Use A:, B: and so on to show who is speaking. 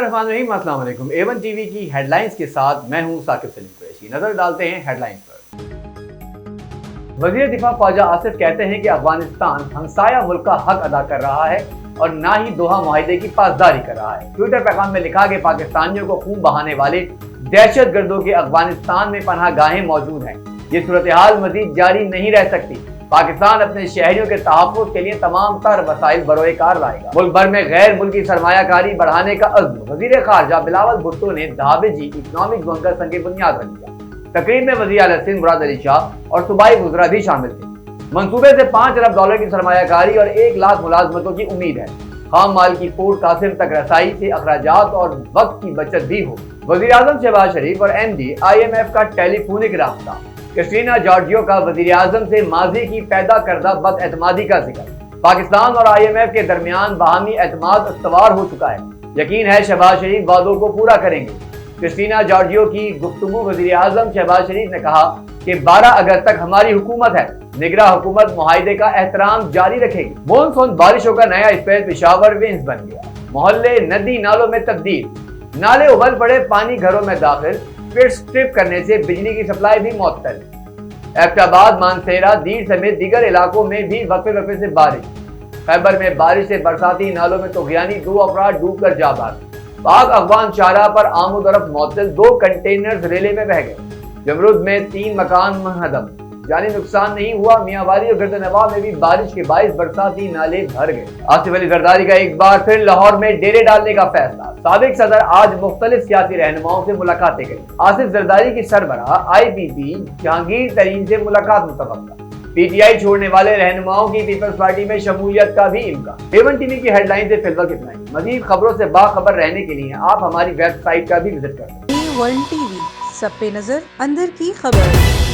A: बिस्मिल्लाहिर्रहमानिर्रहीम, अस्सलाम वालेकुम। A1 टीवी की हेडलाइंस के साथ मैं हूं साकिब सलीम कुरैशी। नजर डालते हैं हेडलाइंस पर। वजीर दिफा ख्वाजा आसिफ कहते हैं कि अफगानिस्तान हमसाया मुल्क का हक अदा कर रहा है और ना ही दोहा मुआहिदे की पासदारी कर रहा है। ट्विटर पैगाम में लिखा कि पाकिस्तानियों को खून बहाने वाले दहशत गर्दों के अफगानिस्तान में पनाह गाहें मौजूद हैं। ये सूरत हाल मजीद जारी नहीं रह सकती। पाकिस्तान अपने शहरियों के तहफ़्फ़ुज़ के लिए तमाम तर वसाइल बरोए कार लाएगा। मुल्क भर में गैर मुल्की सरमायाकारी बढ़ाने का अज़्म। वज़ीर ख़ारजा बिलावल भुट्टो ने धाबेजी इकनॉमिक जोन का संग बुनियाद रख दिया। तकरीब में वज़ीर आला सिंध मुराद अली शाह और सूबाई वज़रा भी शामिल थे। मंसूबे से $5 अरब की सरमायाकारी और 1 लाख मुलाजमतों की उम्मीद है। खाम माल की पोर्ट कासिम तक रसाई से अखराजात और वक्त की बचत भी हो। वज़ीर आज़म शहबाज शरीफ और MD IMF का टेलीफोनिक राब्ता। क्रिस्टीना जॉर्जियो का वज़ीर आज़म से माजी की पैदा करदा बदएतमादी का जिक्र। पाकिस्तान और IMF के दरमियान बाहमी एतमाद इस्तवार हो चुका है। यकीन है शहबाज शरीफ वादों को पूरा करेंगे। क्रिस्टीना जॉर्जियो की गुफ्तगू। वज़ीर आज़म शहबाज शरीफ ने कहा कि 12 अगस्त तक हमारी हुकूमत है। निगरां हुकूमत मुआहिदे का एहतराम जारी रखेगी। मानसून बारिशों का नया स्पेस पेशावर विंस बन गया। मोहल्ले नदी नालों में तब्दील। नाले उबल पड़े, पानी घरों में दाखिल। फिर स्ट्रिप करने से बिजली की सप्लाई भी मुअत्तल। एबटाबाद, मानसेरा, दीर समेत दीगर इलाकों में भी वक्फे से बारिश। खैबर में बारिश से बरसाती नालों में तुग़यानी, 2 अफराद डूब कर जा बचे। पाक अफगान शाहराह पर आमद-ओ-रफ्त मुअत्तल, 2 कंटेनर्स रेले में बह गए। जमरूद में 3 मकान मुनहदम, जानी नुकसान नहीं हुआ। मियांवाली और गर्दनवाब में भी बारिश के बाइस बरसाती नाले भर गए। आसिफ अली जरदारी का एक बार फिर लाहौर में डेरे डालने का फैसला। साबिक सदर आज मुख्तलिफ सियासी रहनुमाओं से मुलाकातें करें। आसिफ जरदारी की सरबराह IPP जहांगीर तरीन से मुलाकात मुतवक्का। PTI छोड़ने वाले रहनुमाओं की पीपल्स पार्टी में शमूलियत का भी इम्कान। A1 टीवी की हेडलाइन से फिलहाल इतना ही। मजीद खबरों से बाखबर रहने के लिए आप हमारी वेबसाइट का भी विजिट करें।
B: A1 टीवी, सब पे नजर, अंदर की खबर।